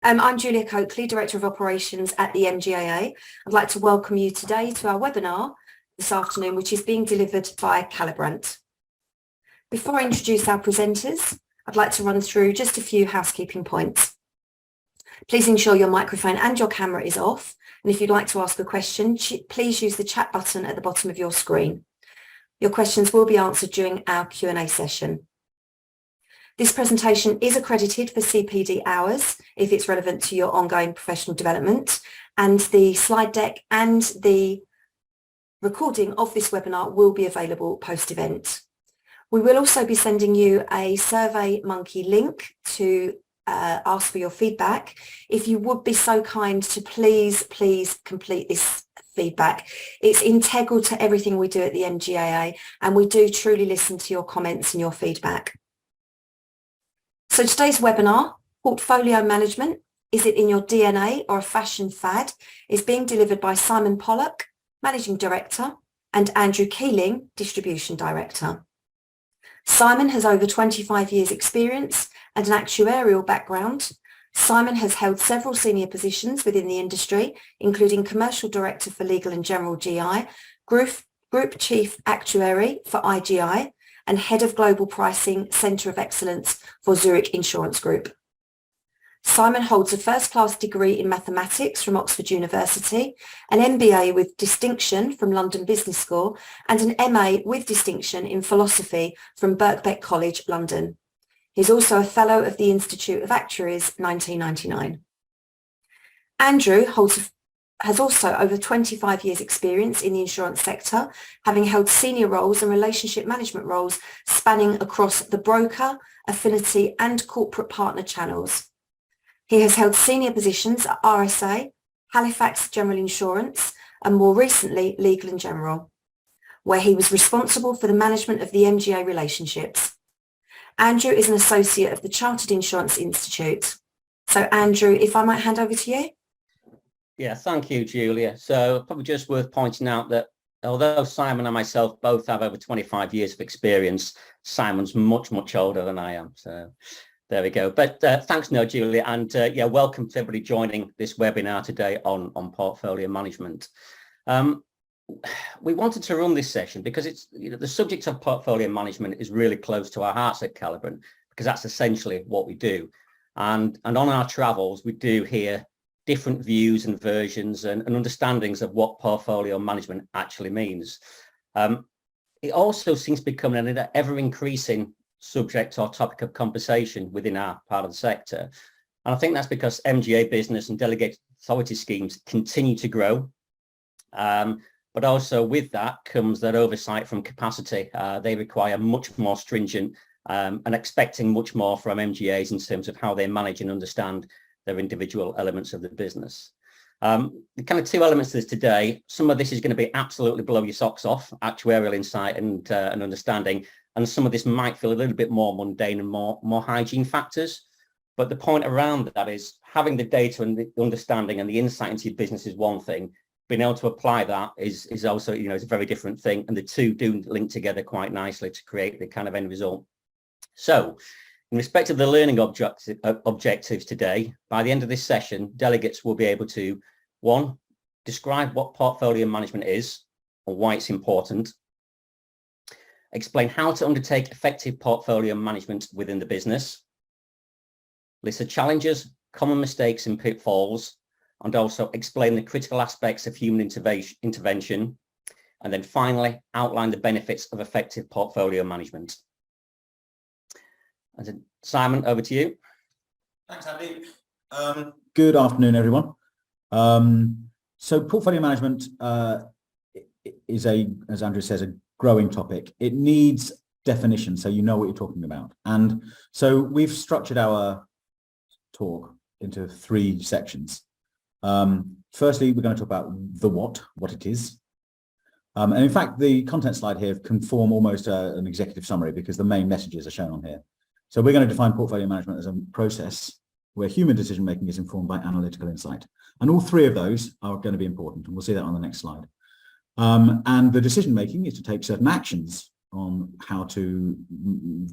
I'm Julia Coakley, Director of Operations at the MGAA. I'd like to welcome you today to our webinar this afternoon, which is being delivered by Calibrant. Before I introduce our presenters, I'd like to run through just a few housekeeping points. Please ensure your microphone and your camera is off. And if you'd like to ask a question, please use the chat button at the bottom of your screen. Your questions will be answered during our Q&A session. This presentation is accredited for CPD hours if it's relevant to your ongoing professional development, and the slide deck and the recording of this webinar will be available post-event. We will also be sending you a SurveyMonkey link to ask for your feedback. If you would be so kind to please complete this feedback. It's integral to everything we do at the MGAA, and we do truly listen to your comments and your feedback. So today's webinar, Portfolio Management, Is It in Your DNA or a Fashion Fad?, is being delivered by Simon Pollock, Managing Director, and Andrew Keeling, Distribution Director. Simon has over 25 years experience and an actuarial background. Simon has held several senior positions within the industry, including Commercial Director for Legal and General GI, Group Chief Actuary for IGI, and Head of Global Pricing Centre of Excellence for Zurich Insurance Group. Simon holds a first-class degree in mathematics from Oxford University, an MBA with distinction from London Business School, and an MA with distinction in philosophy from Birkbeck College, London. He's also a Fellow of the Institute of Actuaries 1999. Andrew has also over 25 years experience in the insurance sector, having held senior roles and relationship management roles spanning across the broker, affinity and corporate partner channels. He has held senior positions at RSA, Halifax General Insurance, and more recently Legal and General, where he was responsible for the management of the MGA relationships. Andrew is an associate of the Chartered Insurance Institute. So Andrew, if I might hand over to you. Yeah, thank you, Julia. So probably just worth pointing out that although Simon and myself both have over 25 years of experience, Simon's much older than I am. So there we go. But thanks, Julia. And yeah, welcome to everybody joining this webinar today on portfolio management. We wanted to run this session because it's the subject of portfolio management is really close to our hearts at Calibrant, because that's essentially what we do. And on our travels, we do hear different views and versions and understandings of what portfolio management actually means. It also seems to become an ever-increasing subject or topic of conversation within our part of the sector. And I think that's because MGA business and delegated authority schemes continue to grow. But also with that comes that oversight from capacity. They require much more stringent and expecting much more from MGAs in terms of how they manage and understand their individual elements of the business. The kind of two elements to this today, some of this is going to be absolutely blow your socks off, actuarial insight and understanding, and some of this might feel a little bit more mundane and more hygiene factors. But the point around that is having the data and the understanding and the insight into your business is one thing. Being able to apply that is also, is a very different thing. And the two do link together quite nicely to create the kind of end result. So in respect of the learning objectives today, by the end of this session, delegates will be able to, one, describe what portfolio management is and why it's important, explain how to undertake effective portfolio management within the business, list the challenges, common mistakes and pitfalls, and also explain the critical aspects of human intervention, and then finally outline the benefits of effective portfolio management. And Simon, over to you. Thanks, Andy. Good afternoon, everyone. So portfolio management is as Andrew says, a growing topic. It needs definition, so you know what you're talking about. And so we've structured our talk into three sections. Firstly, we're going to talk about the what it is. And in fact, the content slide here can form almost an executive summary because the main messages are shown on here. So we're going to define portfolio management as a process where human decision-making is informed by analytical insight. And all three of those are going to be important, and we'll see that on the next slide. And the decision-making is to take certain actions on how to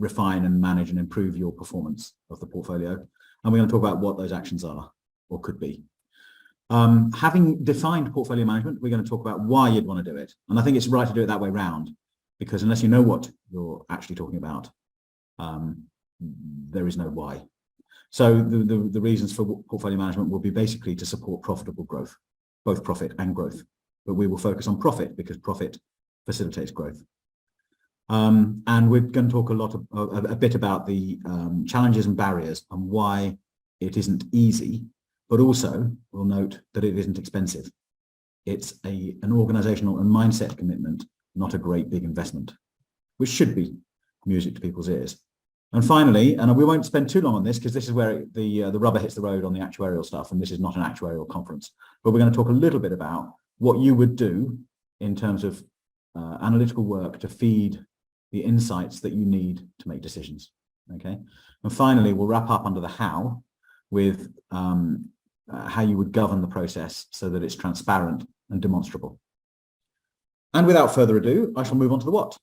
refine and manage and improve your performance of the portfolio. And we're going to talk about what those actions are. or could be. Having defined portfolio management, we're going to talk about why you'd want to do it. And I think it's right to do it that way round, because unless you know what you're actually talking about, there is no why. So the reasons for portfolio management will be basically to support profitable growth, both profit and growth. But we will focus on profit because profit facilitates growth. And we're going to talk a bit about the challenges and barriers and why it isn't easy, but also we'll note that it isn't expensive. It's an organizational and mindset commitment, not a great big investment, which should be music to people's ears. And finally, and we won't spend too long on this because this is where the rubber hits the road on the actuarial stuff, and this is not an actuarial conference, but we're going to talk a little bit about what you would do in terms of analytical work to feed the insights that you need to make decisions. Okay, and finally, we'll wrap up under the how with how you would govern the process so that it's transparent and demonstrable. And without further ado, I shall move on to the what.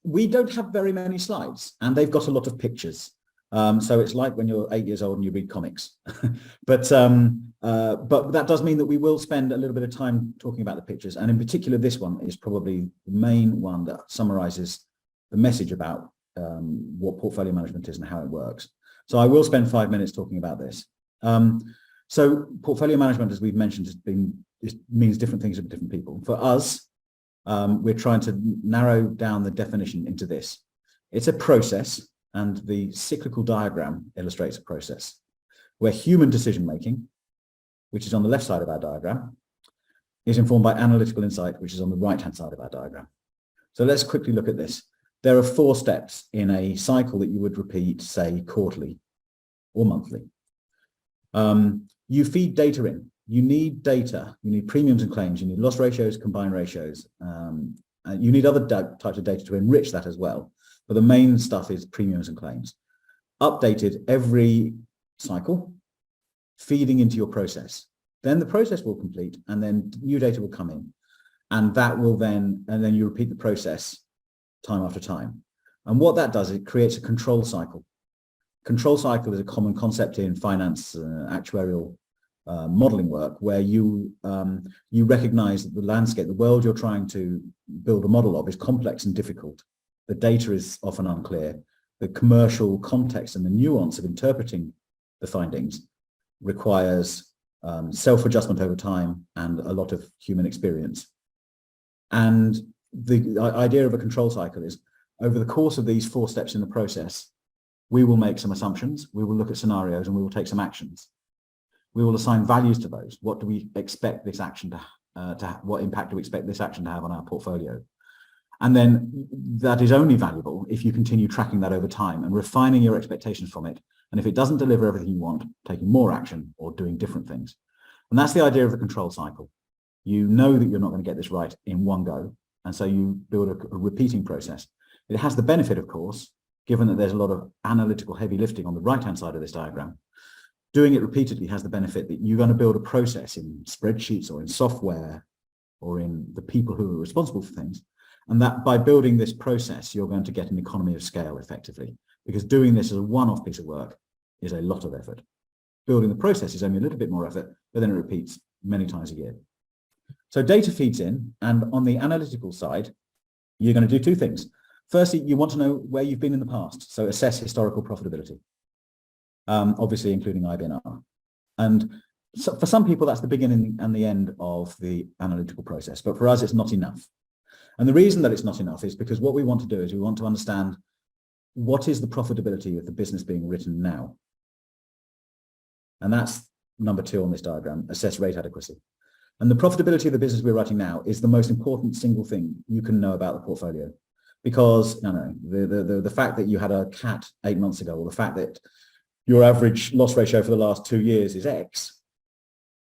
We don't have very many slides, and they've got a lot of pictures. So it's like when you're 8 years old and you read comics. But that does mean that we will spend a little bit of time talking about the pictures. And in particular, this one is probably the main one that summarizes the message about what portfolio management is and how it works. So I will spend 5 minutes talking about this. So portfolio management, as we've mentioned, means different things to different people. For us, we're trying to narrow down the definition into this. It's a process, and the cyclical diagram illustrates a process where human decision-making, which is on the left side of our diagram, is informed by analytical insight, which is on the right-hand side of our diagram. So let's quickly look at this. There are 4 steps in a cycle that you would repeat, say, quarterly or monthly. You feed data in. You need data. You need premiums and claims. You need loss ratios, combined ratios. You need other types of data to enrich that as well. But the main stuff is premiums and claims. Updated every cycle, feeding into your process. Then the process will complete, and then new data will come in. And that will then you repeat the process time after time. And what that does, it creates a control cycle. Control cycle is a common concept in finance, actuarial modeling work, where you recognize that the landscape, the world you're trying to build a model of, is complex and difficult. The data is often unclear. The commercial context and the nuance of interpreting the findings requires self-adjustment over time and a lot of human experience. And the idea of a control cycle is, over the course of these 4 steps in the process, we will make some assumptions, we will look at scenarios, and we will take some actions. We will assign values to those. What do we expect this action what impact do we expect this action to have on our portfolio? And then that is only valuable if you continue tracking that over time and refining your expectations from it. And if it doesn't deliver everything you want, taking more action or doing different things. And that's the idea of the control cycle. You know that you're not going to get this right in one go. And so you build a repeating process. It has the benefit, of course, given that there's a lot of analytical heavy lifting on the right-hand side of this diagram. Doing it repeatedly has the benefit that you're going to build a process in spreadsheets or in software or in the people who are responsible for things. And that by building this process, you're going to get an economy of scale effectively, because doing this as a one-off piece of work is a lot of effort. Building the process is only a little bit more effort, but then it repeats many times a year. So data feeds in, and on the analytical side, you're going to do 2 things. Firstly, you want to know where you've been in the past, so assess historical profitability, obviously including IBNR. And so for some people, that's the beginning and the end of the analytical process, but for us, it's not enough. And the reason that it's not enough is because what we want to do is we want to understand what is the profitability of the business being written now. And that's number 2 on this diagram, assess rate adequacy. And the profitability of the business we're writing now is the most important single thing you can know about the portfolio. Because the fact that you had a cat 8 months ago, or the fact that your average loss ratio for the last 2 years is X,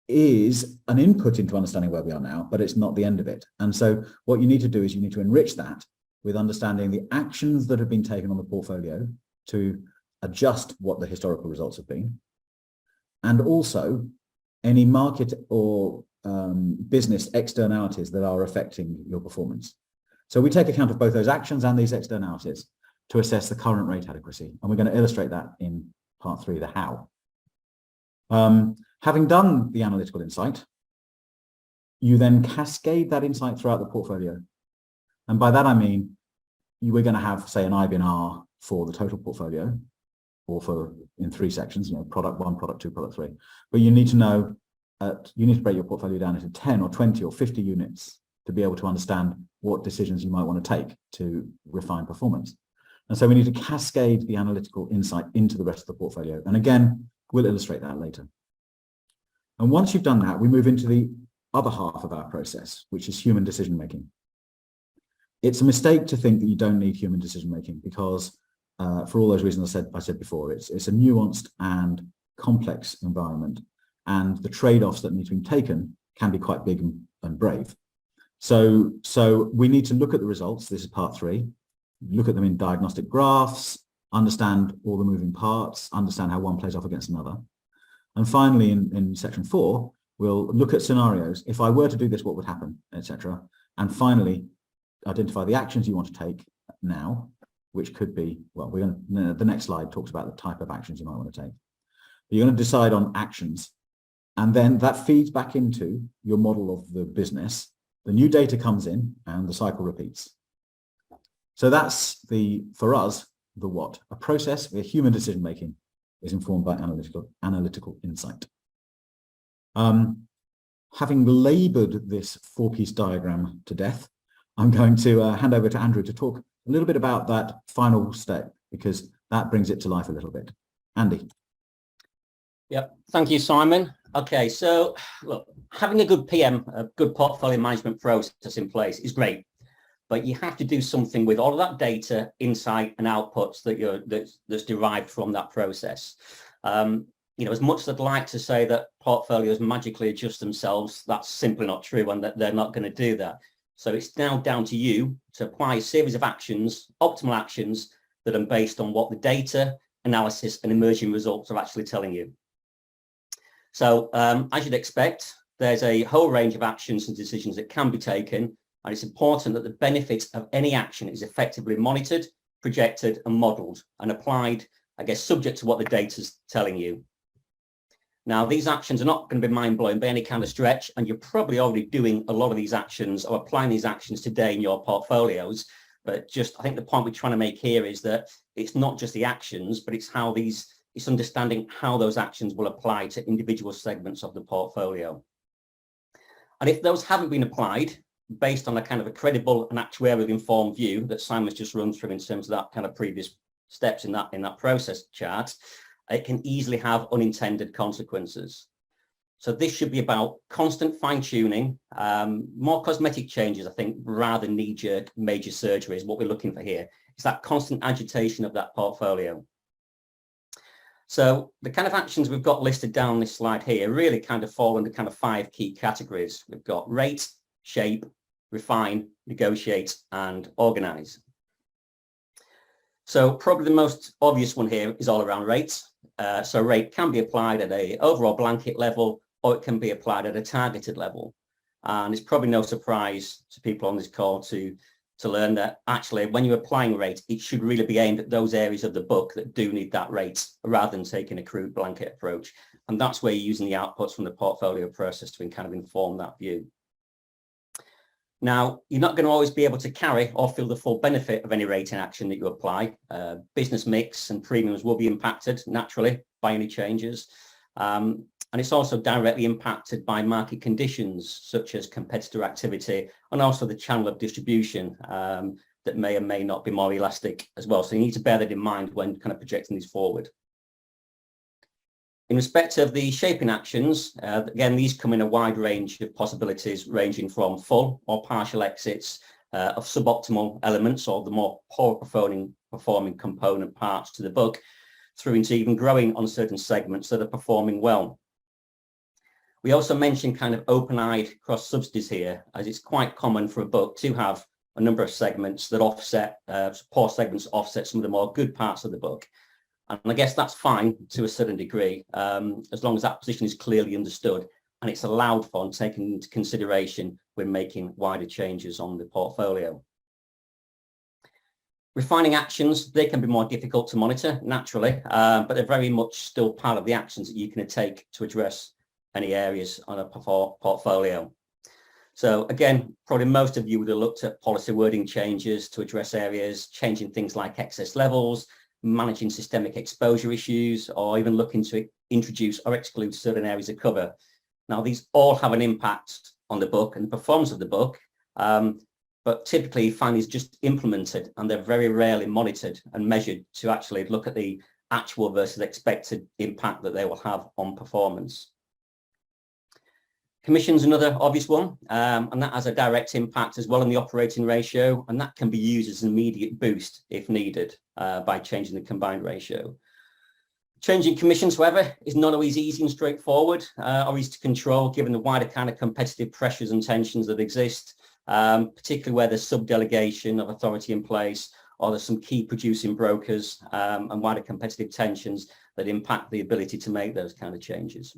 is an input into understanding where we are now, but it's not the end of it. And so what you need to do is you need to enrich that with understanding the actions that have been taken on the portfolio to adjust what the historical results have been, and also any market or business externalities that are affecting your performance. So we take account of both those actions and these externalities to assess the current rate adequacy. And we're going to illustrate that in part 3, the how. Having done the analytical insight, you then cascade that insight throughout the portfolio. And by that, I mean, you were going to have, say, an IBNR for the total portfolio, or for in 3 sections, product 1, product 2, product 3. But you need to know, you need to break your portfolio down into 10 or 20 or 50 units to be able to understand what decisions you might want to take to refine performance. And so we need to cascade the analytical insight into the rest of the portfolio. And again, we'll illustrate that later. And once you've done that, we move into the other half of our process, which is human decision-making. It's a mistake to think that you don't need human decision-making because for all those reasons I said before, it's a nuanced and complex environment, and the trade-offs that need to be taken can be quite big and brave. So we need to look at the results. This is part 3. Look at them in diagnostic graphs, understand all the moving parts, understand how one plays off against another. And finally, in section 4, we'll look at scenarios. If I were to do this, what would happen, etc. And finally, identify the actions you want to take now, which could be, well, the next slide talks about the type of actions you might want to take. You're going to decide on actions, and then that feeds back into your model of the business. The new data comes in and the cycle repeats. So that's for us, the what. A process where human decision-making is informed by analytical insight. Having labored this 4-piece diagram to death, I'm going to hand over to Andrew to talk a little bit about that final step, because that brings it to life a little bit. Andy. Yep, thank you, Simon. Okay, so look, having a good PM, a good portfolio management process in place is great, but you have to do something with all of that data, insight, and outputs that's derived from that process. As much as I'd like to say that portfolios magically adjust themselves, that's simply not true, and that they're not going to do that. So it's now down to you to apply a series of actions, optimal actions, that are based on what the data, analysis, and emerging results are actually telling you. So as you'd expect, there's a whole range of actions and decisions that can be taken, and it's important that the benefit of any action is effectively monitored, projected, and modelled, and applied, I guess, subject to what the data's telling you. Now, these actions are not going to be mind-blowing by any kind of stretch, and you're probably already doing a lot of these actions or applying these actions today in your portfolios. But I think the point we're trying to make here is that it's not just the actions, but it's it's understanding how those actions will apply to individual segments of the portfolio. And if those haven't been applied, based on a kind of a credible and actuarially informed view that Simon's just run through in terms of that kind of previous steps in that process chart, it can easily have unintended consequences. So this should be about constant fine-tuning, more cosmetic changes, I think, rather than knee-jerk major surgery is what we're looking for here. It's that constant agitation of that portfolio. So the kind of actions we've got listed down this slide here really kind of fall into kind of 5 key categories. We've got rate, shape, refine, negotiate, and organize. So probably the most obvious one here is all around rates. So rate can be applied at an overall blanket level, or it can be applied at a targeted level. And it's probably no surprise to people on this call to learn that actually when you're applying rate, it should really be aimed at those areas of the book that do need that rate rather than taking a crude blanket approach. And that's where you're using the outputs from the portfolio process to kind of inform that view. Now, you're not going to always be able to carry or feel the full benefit of any rating action that you apply. Business mix and premiums will be impacted naturally by any changes. And it's also directly impacted by market conditions such as competitor activity and also the channel of distribution that may or may not be more elastic as well. So you need to bear that in mind when kind of projecting these forward. In respect of the shaping actions, again, these come in a wide range of possibilities ranging from full or partial exits of suboptimal elements or the more poor performing component parts to the book through into even growing on certain segments that are performing well. We also mentioned kind of open-eyed cross subsidies here, as it's quite common for a book to have a number of segments that offset, poor segments offset some of the more good parts of the book. And I guess that's fine to a certain degree, as long as that position is clearly understood and it's allowed for and taken into consideration when making wider changes on the portfolio. Refining actions, they can be more difficult to monitor naturally, but they're very much still part of the actions that you can take to address any areas on a portfolio. So again, probably most of you would have looked at policy wording changes to address areas, changing things like excess levels, managing systemic exposure issues, or even looking to introduce or exclude certain areas of cover. Now, these all have an impact on the book and the performance of the book, but typically you find these just implemented and they're very rarely monitored and measured to actually look at the actual versus expected impact that they will have on performance. Commission's another obvious one, and that has a direct impact as well on the operating ratio, and that can be used as an immediate boost if needed by changing the combined ratio. Changing commissions, however, is not always easy and straightforward or easy to control given the wider kind of competitive pressures and tensions that exist, particularly where there's sub-delegation of authority in place, or there's some key producing brokers and wider competitive tensions that impact the ability to make those kind of changes.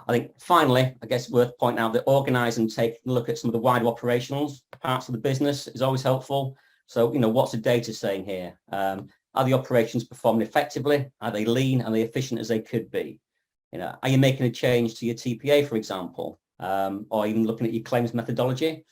I think finally, I guess worth pointing out that organising and taking a look at some of the wider operational parts of the business is always helpful. So, what's the data saying here? Are the operations performing effectively? Are they lean? Are they efficient as they could be? Are you making a change to your TPA, for example, or even looking at your claims methodology?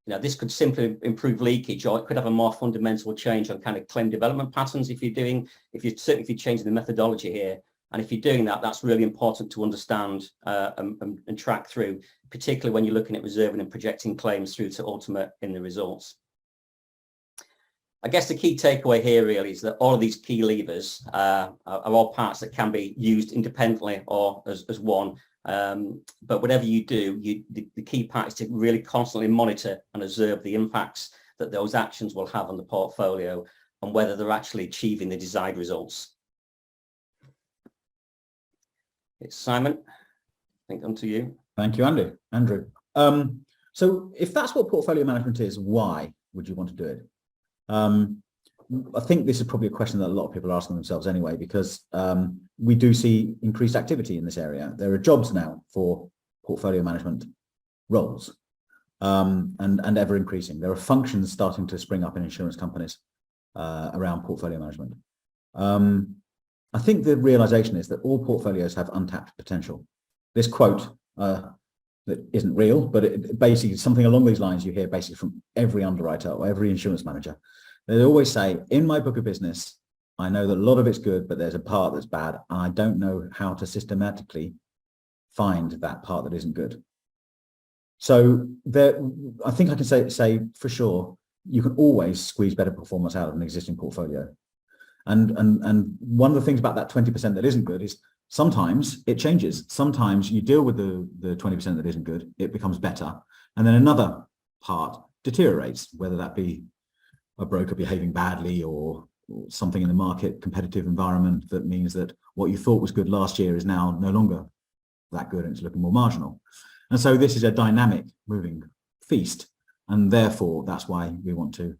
This could simply improve leakage, or it could have a more fundamental change on kind of claim development patterns if you're changing the methodology here. And if you're doing that, that's really important to understand and track through, particularly when you're looking at reserving and projecting claims through to ultimate in the results. I guess the key takeaway here really is that all of these key levers are all parts that can be used independently or as one. But whatever you do, the key part is to really constantly monitor and observe the impacts that those actions will have on the portfolio and whether they're actually achieving the desired results. It's Simon, I think on to you. Thank you, Andrew. So if that's what portfolio management is, why would you want to do it? I think this is probably a question that a lot of people are asking themselves anyway, because we do see increased activity in this area. There are jobs now for portfolio management roles and ever increasing. There are functions starting to spring up in insurance companies around portfolio management. I think the realization is that all portfolios have untapped potential. This quote that isn't real, but it basically something along these lines you hear basically from every underwriter or every insurance manager. They always say, in my book of business, I know that a lot of it's good, but there's a part that's bad, and I don't know how to systematically find that part that isn't good. So I think I can say for sure, you can always squeeze better performance out of an existing portfolio. And one of the things about that 20% that isn't good is sometimes it changes. Sometimes you deal with the 20% that isn't good, it becomes better. And then another part deteriorates, whether that be a broker behaving badly or something in the market, competitive environment that means that what you thought was good last year is now no longer that good and it's looking more marginal. And so this is a dynamic moving feast. And therefore, that's why we want to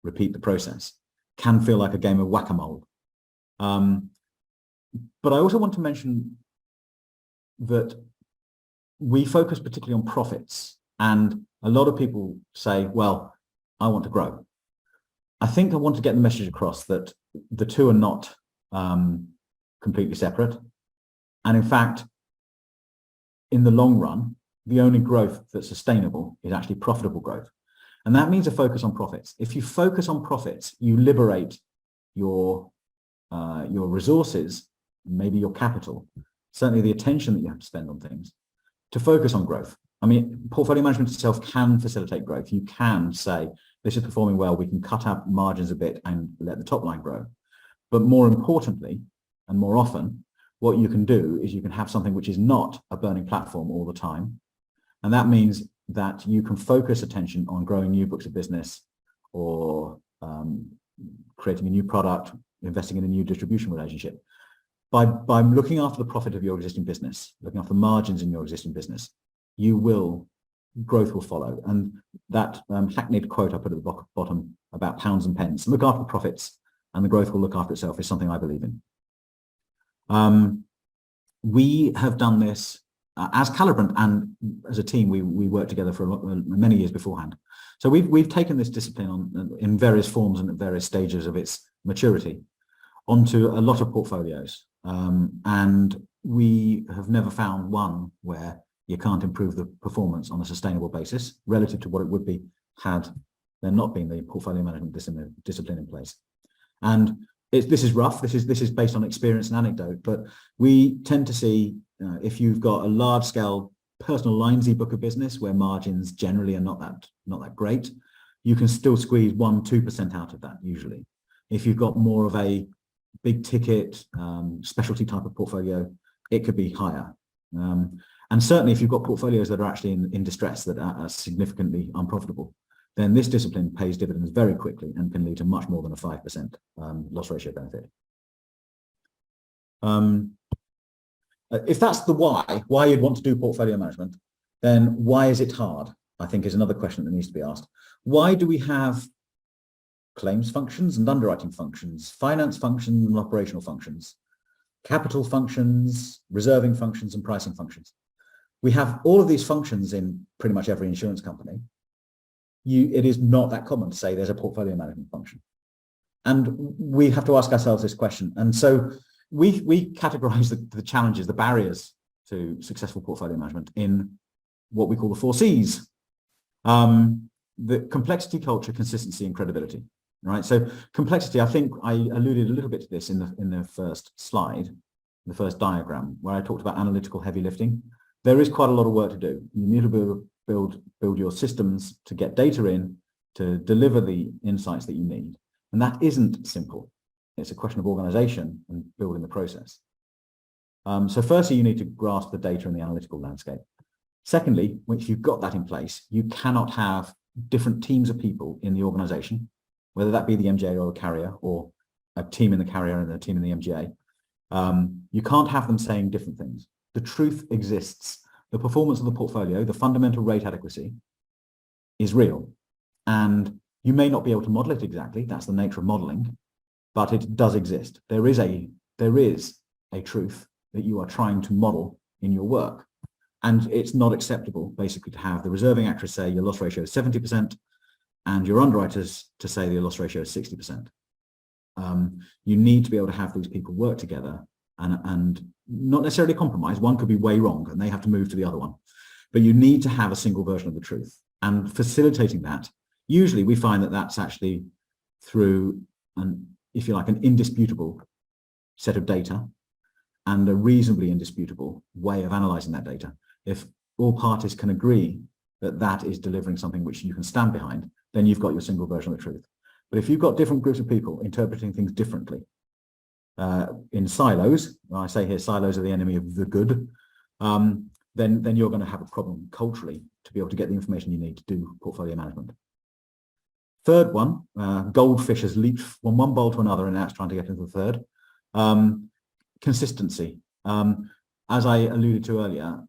repeat the process. Can feel like a game of whack-a-mole. But I also want to mention that we focus particularly on profits. And a lot of people say, well, I want to grow. I think I want to get the message across that the two are not completely separate. And in fact, in the long run, the only growth that's sustainable is actually profitable growth. And that means a focus on profits. If you focus on profits, you liberate your resources, maybe your capital, certainly the attention that you have to spend on things, to focus on growth. I mean, portfolio management itself can facilitate growth. You can say, this is performing well, we can cut out margins a bit and let the top line grow. But more importantly, and more often, what you can do is you can have something which is not a burning platform all the time. And that means that you can focus attention on growing new books of business or creating a new product, investing in a new distribution relationship. By looking after the profit of your existing business, looking after margins in your existing business, growth will follow. And that hackneyed quote I put at the bottom about pounds and pence, look after the profits and the growth will look after itself, is something I believe in. We have done this as Calibrant, and as a team, we worked together for many years beforehand. So we've taken this discipline on in various forms and at various stages of its maturity onto a lot of portfolios. And we have never found one where you can't improve the performance on a sustainable basis relative to what it would be had there not been the portfolio management discipline in place. And this is rough. This is based on experience and anecdote, but we tend to see if you've got a large scale personal linesy book of business where margins generally are not that great, you can still squeeze 1-2% out of that usually. If you've got more of a big ticket specialty type of portfolio, it could be higher. And certainly if you've got portfolios that are actually in distress, that are significantly unprofitable, then this discipline pays dividends very quickly and can lead to much more than a 5% loss ratio benefit. If that's the why you'd want to do portfolio management, then why is it hard? I think is another question that needs to be asked. Why do we have claims functions and underwriting functions, finance functions and operational functions, capital functions, reserving functions and pricing functions? We have all of these functions in pretty much every insurance company. It is not that common to say there's a portfolio management function. And we have to ask ourselves this question. And so we categorize the challenges, the barriers to successful portfolio management in what we call the 4 C's. The complexity, culture, consistency, and credibility. Right. So complexity, I think I alluded a little bit to this in the first slide, the first diagram, where I talked about analytical heavy lifting. There is quite a lot of work to do. You need to build your systems to get data in, to deliver the insights that you need. And that isn't simple. It's a question of organization and building the process. So firstly, you need to grasp the data and the analytical landscape. Secondly, once you've got that in place, you cannot have different teams of people in the organization, whether that be the MGA or a carrier, or a team in the carrier and a team in the MGA. You can't have them saying different things. The truth exists. The performance of the portfolio, the fundamental rate adequacy, is real. And you may not be able to model it exactly. That's the nature of modeling, but it does exist. There is a truth that you are trying to model in your work. And it's not acceptable, basically, to have the reserving actuaries say your loss ratio is 70% and your underwriters to say your loss ratio is 60%. You need to be able to have these people work together and not necessarily compromise. One could be way wrong and they have to move to the other one. But you need to have a single version of the truth. And facilitating that, usually we find that that's actually through if you like, an indisputable set of data and a reasonably indisputable way of analyzing that data. If all parties can agree that that is delivering something which you can stand behind, then you've got your single version of the truth. But if you've got different groups of people interpreting things differently, in silos, I say here silos are the enemy of the good, then you're going to have a problem culturally to be able to get the information you need to do portfolio management. Third one, goldfish has leaped from one bowl to another and now it's trying to get into the third. Consistency. As I alluded to earlier,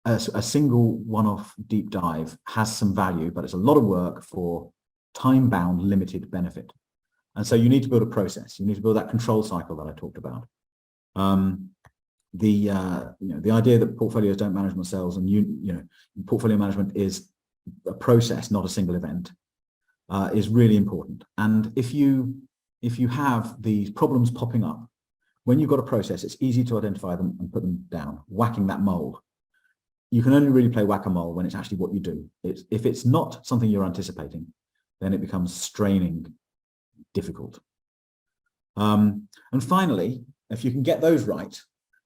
a single one-off deep dive has some value, but it's a lot of work for time-bound, limited benefit. And so you need to build a process. You need to build that control cycle that I talked about. The idea that portfolios don't manage themselves, and portfolio management is a process, not a single event, is really important. And if you have these problems popping up, when you've got a process, it's easy to identify them and put them down, whacking that mold. You can only really play whack-a-mole when it's actually what you do. If it's not something you're anticipating, then it becomes straining, difficult. And finally, if you can get those right,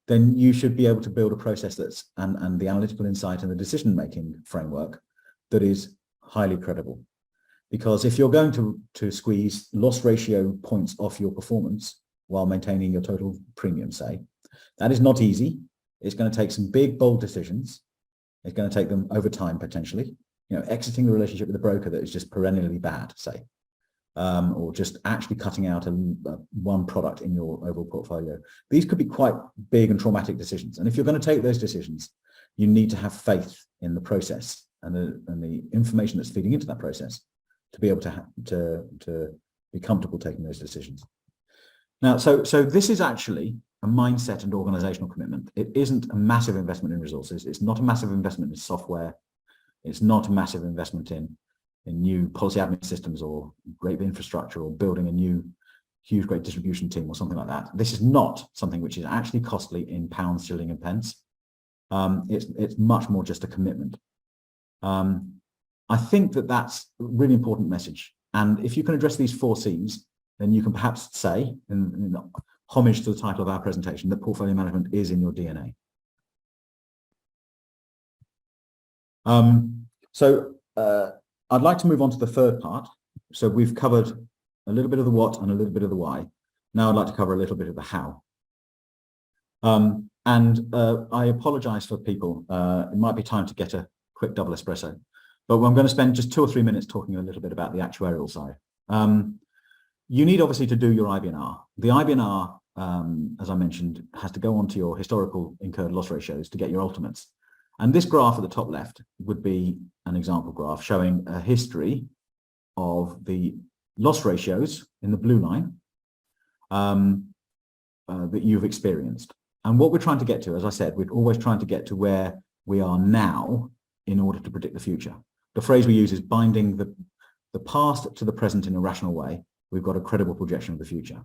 then you should be able to build a process that's and the analytical insight and the decision-making framework that is highly credible. Because if you're going to squeeze loss ratio points off your performance while maintaining your total premium, say, that is not easy. It's going to take some big, bold decisions. It's going to take them over time, potentially. Exiting the relationship with a broker that is just perennially bad, say, or just actually cutting out one product in your overall portfolio. These could be quite big and traumatic decisions. And if you're going to take those decisions, you need to have faith in the process and the information that's feeding into that process to be able to be comfortable taking those decisions. Now, so this is actually a mindset and organizational commitment. It isn't a massive investment in resources. It's not a massive investment in software. It's not a massive investment in new policy admin systems or great infrastructure or building a new huge great distribution team or something like that. This is not something which is actually costly in pounds, sterling and pence. It's much more just a commitment. I think that that's a really important message. And if you can address these 4 C's, then you can perhaps say, in homage to the title of our presentation, that portfolio management is in your DNA. I'd like to move on to the third part. So we've covered a little bit of the what and a little bit of the why. Now I'd like to cover a little bit of the how. I apologize for people. It might be time to get a quick double espresso, but I'm going to spend just 2 or 3 minutes talking a little bit about the actuarial side. You need obviously to do your IBNR. The IBNR, as I mentioned, has to go onto your historical incurred loss ratios to get your ultimates. And this graph at the top left would be an example graph showing a history of the loss ratios in the blue line that you've experienced. And what we're trying to get to, as I said, we're always trying to get to where we are now in order to predict the future. The phrase we use is binding the past to the present in a rational way. We've got a credible projection of the future.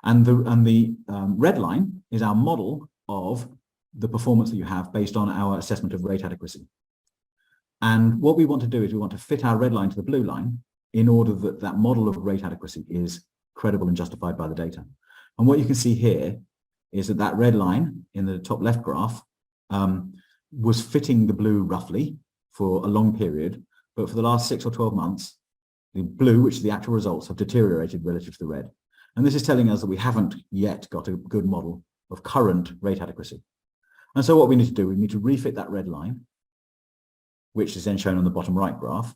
And the red line is our model of the performance that you have based on our assessment of rate adequacy. And what we want to do is we want to fit our red line to the blue line in order that that model of rate adequacy is credible and justified by the data. And what you can see here is that that red line in the top left graph was fitting the blue roughly for a long period, but for the last 6 or 12 months, the blue, which is the actual results, have deteriorated relative to the red. And this is telling us that we haven't yet got a good model of current rate adequacy. And so what we need to do, we need to refit that red line, which is then shown on the bottom right graph.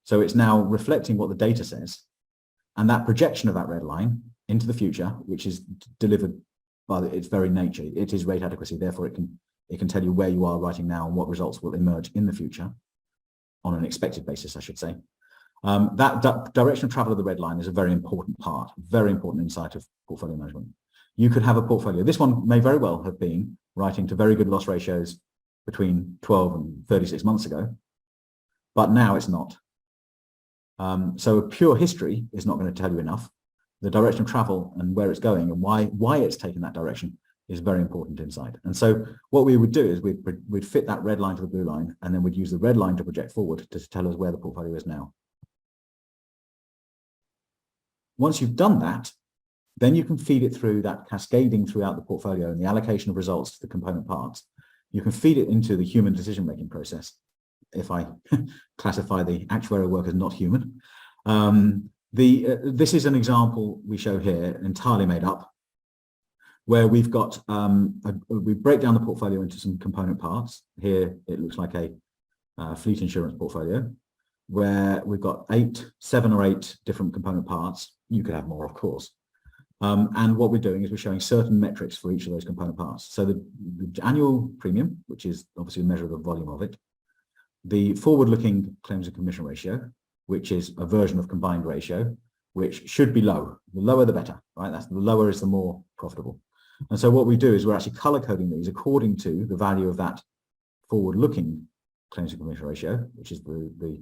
So it's now reflecting what the data says, and that projection of that red line into the future, which is delivered by its very nature, it is rate adequacy. Therefore, it can tell you where you are writing now and what results will emerge in the future on an expected basis, I should say. That direction of travel of the red line is a very important part, very important insight of portfolio management. You could have a portfolio. This one may very well have been writing to very good loss ratios between 12 and 36 months ago, but now it's not. So a pure history is not going to tell you enough. The direction of travel and where it's going and why it's taken that direction is very important insight. And so what we would do is we'd fit that red line to the blue line, and then we'd use the red line to project forward to tell us where the portfolio is now. Once you've done that, then you can feed it through that cascading throughout the portfolio and the allocation of results to the component parts. You can feed it into the human decision-making process, if I classify the actuarial work as not human. This is an example we show here, entirely made up, where we've got, we break down the portfolio into some component parts. Here, it looks like a fleet insurance portfolio, where we've got 7 or 8 different component parts. You could have more, of course. And what we're doing is we're showing certain metrics for each of those component parts. So the annual premium, which is obviously a measure of the volume of it, the forward-looking claims and commission ratio, which is a version of combined ratio, which should be low. The lower, the better, right? The lower is the more profitable. And so what we do is we're actually color-coding these according to the value of that forward-looking claims and commission ratio, which is the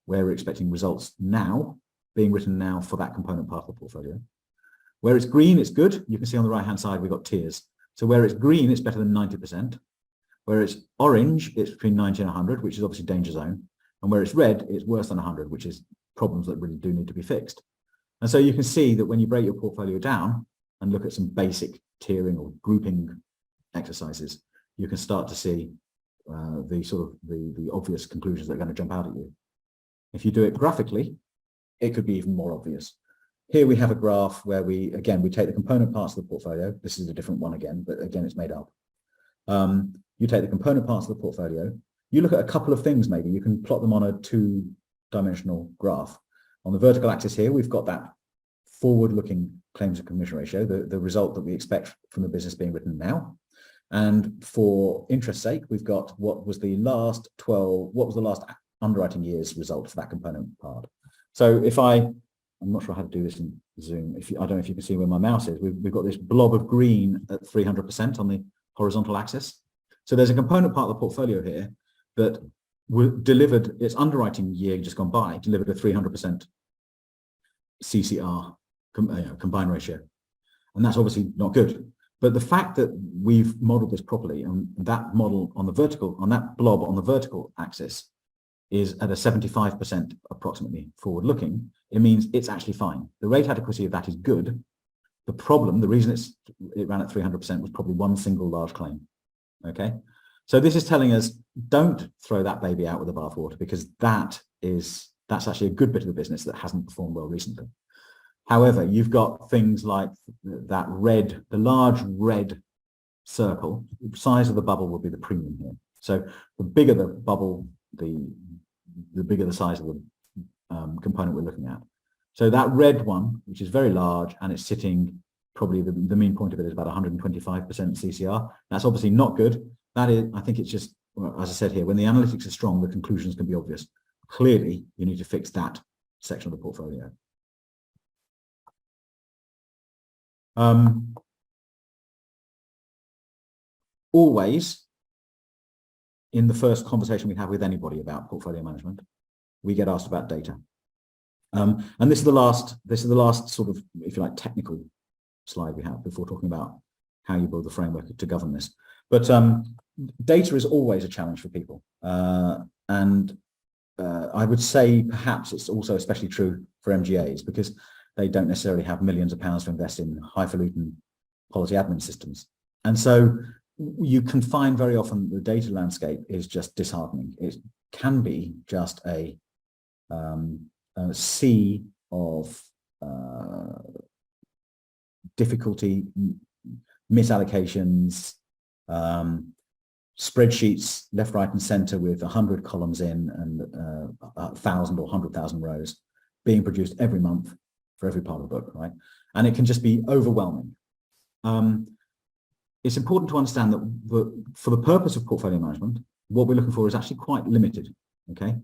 where we're expecting results now, being written now for that component part of the portfolio. Where it's green, it's good. You can see on the right-hand side, we've got tiers. So where it's green, it's better than 90%. Where it's orange, it's between 90 and 100, which is obviously danger zone. And where it's red, it's worse than 100, which is problems that really do need to be fixed. And so you can see that when you break your portfolio down and look at some basic tiering or grouping exercises, you can start to see the obvious conclusions that are going to jump out at you. If you do it graphically, it could be even more obvious. Here we have a graph where we take the component parts of the portfolio. This is a different one again, but again, it's made up. You take the component parts of the portfolio. You look at a couple of things maybe. You can plot them on a 2-dimensional graph. On the vertical axis here, we've got that forward-looking claims and commission ratio, the result that we expect from the business being written now. And for interest's sake, we've got what was the last underwriting year's result for that component part. So if I'm not sure how to do this in Zoom. I don't know if you can see where my mouse is. We've got this blob of green at 300% on the horizontal axis. So there's a component part of the portfolio here that delivered its underwriting year just gone by, delivered a 300% CCR, combined ratio. And that's obviously not good. But the fact that we've modeled this properly, and that model on the vertical, on that blob on the vertical axis is at a 75% approximately forward looking, it means it's actually fine. The rate adequacy of that is good. The problem, the reason it ran at 300% was probably one single large claim. Okay. So this is telling us, don't throw that baby out with the bathwater, because that's actually a good bit of the business that hasn't performed well recently. However, you've got things like that red, the large red circle, the size of the bubble will be the premium here. So the bigger the bubble, the bigger the size of the component we're looking at. So that red one, which is very large, and it's sitting probably the mean point of it is about 125% CCR. That's obviously not good. That is, I think it's just, well, as I said here, when the analytics are strong, the conclusions can be obvious. Clearly, you need to fix that section of the portfolio. Always, in the first conversation we have with anybody about portfolio management, we get asked about data. And this is the last sort of, if you like, technical slide we have before talking about how you build the framework to govern this. But data is always a challenge for people. And I would say perhaps it's also especially true for MGAs, because they don't necessarily have millions of pounds to invest in highfalutin policy admin systems. And so you can find very often the data landscape is just disheartening. It can be just a sea of difficulty, misallocations, spreadsheets left, right, and center with 100 columns in and 1,000 or 100,000 rows being produced every month for every part of the book, right? And it can just be overwhelming. It's important to understand that for the purpose of portfolio management, what we're looking for is actually quite limited, okay?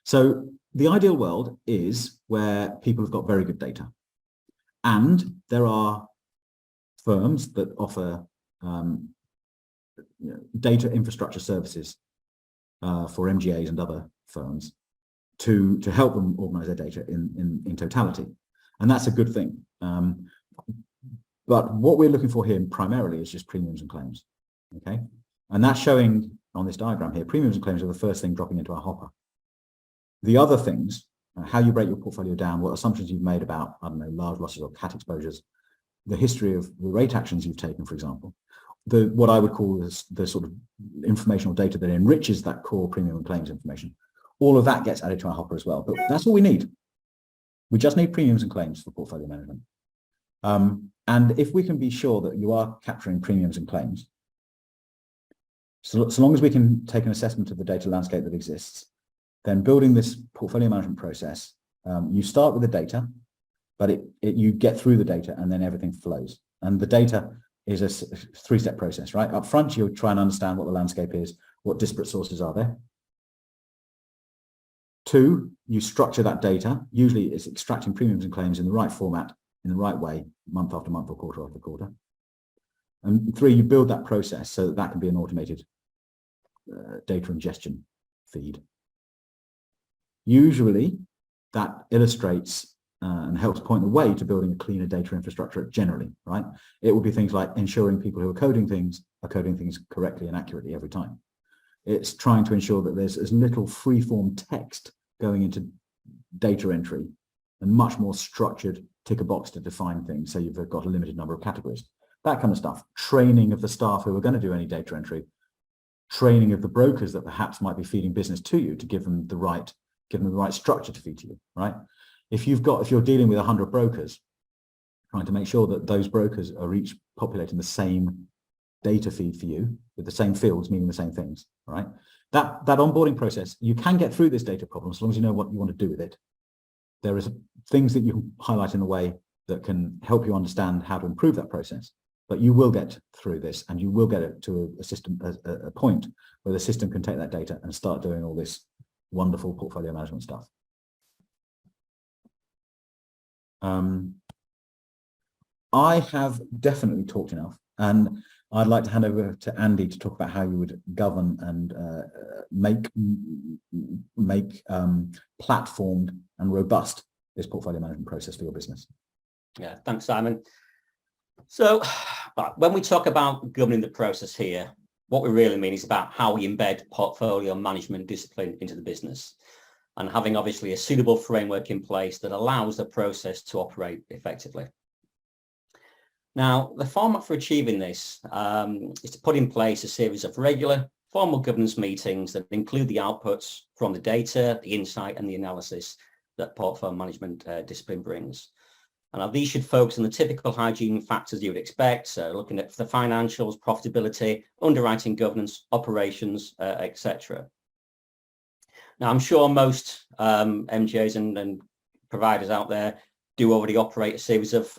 So the ideal world is where people have got very good data. And there are firms that offer data infrastructure services for MGAs and other firms to help them organize their data in totality. And that's a good thing. But what we're looking for here primarily is just premiums and claims, okay? And that's showing on this diagram here, premiums and claims are the first thing dropping into our hopper. The other things, how you break your portfolio down, what assumptions you've made about, I don't know, large losses or cat exposures, the history of the rate actions you've taken, for example, what I would call the sort of informational data that enriches that core premium and claims information, all of that gets added to our hopper as well. But that's all we need. We just need premiums and claims for portfolio management. And if we can be sure that you are capturing premiums and claims, so long as we can take an assessment of the data landscape that exists, then building this portfolio management process, you start with the data, but you get through the data and then everything flows. And the data is a three-step process, right? Up front, you'll try and understand what the landscape is, what disparate sources are there. Two, you structure that data. Usually it's extracting premiums and claims in the right format, in the right way, month after month or quarter after quarter. And three, you build that process so that can be an automated data ingestion feed. Usually that illustrates and helps point the way to building a cleaner data infrastructure generally, right? It will be things like ensuring people who are coding things correctly and accurately every time. It's trying to ensure that there's as little free-form text going into data entry and much more structured tick a box to define things, so you've got a limited number of categories. That kind of stuff. Training of the staff who are going to do any data entry. Training of the brokers that perhaps might be feeding business to you to give them the right structure to feed to you, right? If you're dealing with 100 brokers, trying to make sure that those brokers are each populating the same data feed for you with the same fields meaning the same things, right? That onboarding process, you can get through this data problem as long as you know what you want to do with it. There is things that you can highlight in a way that can help you understand how to improve that process, but you will get through this and you will get it to a system, a point where the system can take that data and start doing all this wonderful portfolio management stuff. I have definitely talked enough, and I'd like to hand over to Andy to talk about how you would govern and make platformed and robust this portfolio management process for your business. Yeah, thanks, Simon. So when we talk about governing the process here, what we really mean is about how we embed portfolio management discipline into the business, and having obviously a suitable framework in place that allows the process to operate effectively. Now, the format for achieving this is to put in place a series of regular formal governance meetings that include the outputs from the data, the insight and the analysis that portfolio management discipline brings. And these should focus on the typical hygiene factors you would expect, so looking at the financials, profitability, underwriting governance, operations, etc. Now, I'm sure most MGAs and providers out there do already operate a series of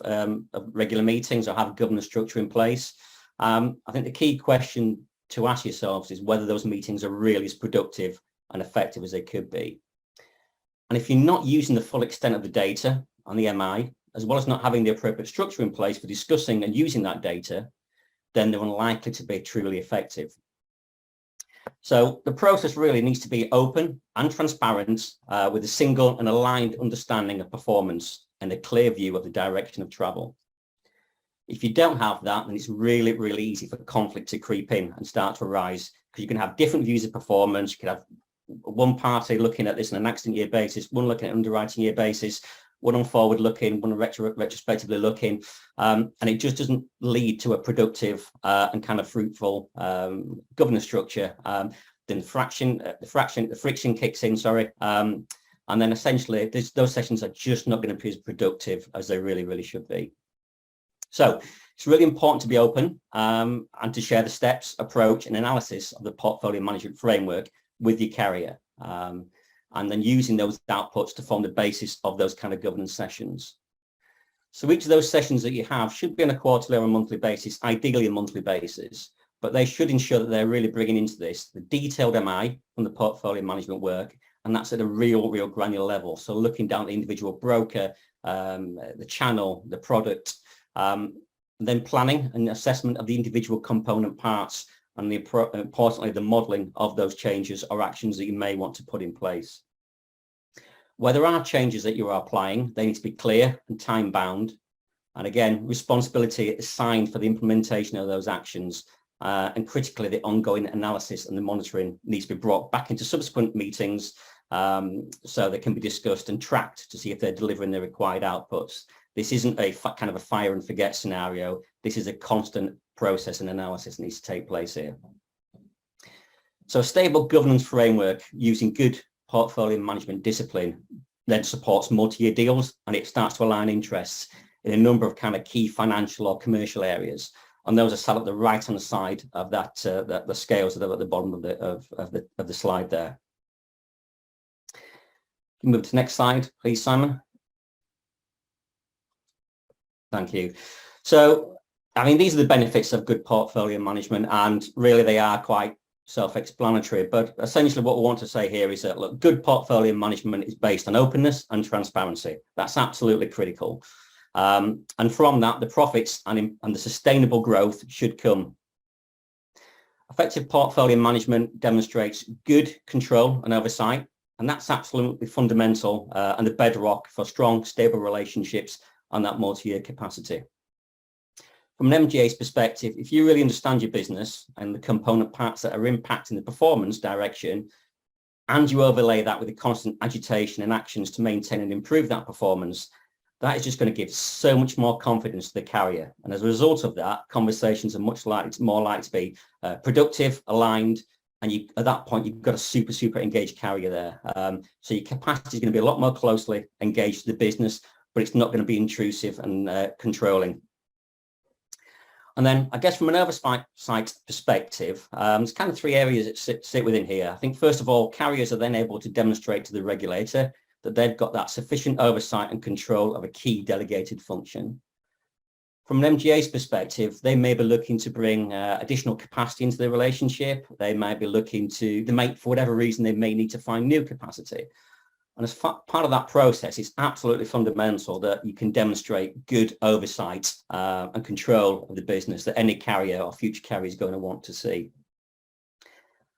regular meetings or have a governance structure in place. I think the key question to ask yourselves is whether those meetings are really as productive and effective as they could be. And if you're not using the full extent of the data on the MI, as well as not having the appropriate structure in place for discussing and using that data, then they're unlikely to be truly effective. So the process really needs to be open and transparent with a single and aligned understanding of performance and a clear view of the direction of travel. If you don't have that, then it's really, really easy for conflict to creep in and start to arise, because you can have different views of performance. You can have one party looking at this on an accident year basis, one looking at underwriting year basis, one on forward looking, one retrospectively looking, and it just doesn't lead to a productive and kind of fruitful governance structure. Then the friction kicks in, and then essentially those sessions are just not going to be as productive as they really, really should be. So it's really important to be open and to share the steps, approach and analysis of the portfolio management framework with your carrier. And then using those outputs to form the basis of those kind of governance sessions. So each of those sessions that you have should be on a quarterly or a monthly basis, ideally a monthly basis, but they should ensure that they're really bringing into this the detailed MI from the portfolio management work, and that's at a real granular level. So looking down at the individual broker, the channel, the product, then planning and assessment of the individual component parts, and importantly, the modelling of those changes or actions that you may want to put in place. Where there are changes that you are applying, they need to be clear and time-bound. And again, responsibility assigned for the implementation of those actions. And critically, the ongoing analysis and the monitoring needs to be brought back into subsequent meetings so they can be discussed and tracked to see if they're delivering the required outputs. This isn't a kind of a fire and forget scenario. This is a constant process and analysis that needs to take place here. So a stable governance framework using good portfolio management discipline then supports multi-year deals, and it starts to align interests in a number of kind of key financial or commercial areas. And those are sat at the right-hand side of that, the scales that are at the bottom of the slide there. Can you move to the next slide, please, Simon? Thank you. So, I mean, these are the benefits of good portfolio management, and really they are quite self-explanatory. But essentially what we want to say here is that, look, good portfolio management is based on openness and transparency. That's absolutely critical. And from that, the profits and the sustainable growth should come. Effective portfolio management demonstrates good control and oversight, and that's absolutely fundamental and the bedrock for strong, stable relationships on that multi-year capacity. From an MGA's perspective, if you really understand your business and the component parts that are impacting the performance direction, and you overlay that with the constant agitation and actions to maintain and improve that performance, that is just going to give so much more confidence to the carrier. And as a result of that, conversations are more likely to be productive, aligned, and at that point, you've got a super engaged carrier there. So your capacity is going to be a lot more closely engaged with the business, but it's not going to be intrusive and controlling. And then I guess from an oversight perspective, there's kind of three areas that sit within here. I think first of all, carriers are then able to demonstrate to the regulator that they've got that sufficient oversight and control of a key delegated function. From an MGA's perspective, they may be looking to bring additional capacity into the relationship. They might be looking to, for whatever reason, they may need to find new capacity. And as part of that process, it's absolutely fundamental that you can demonstrate good oversight and control of the business that any carrier or future carrier is going to want to see.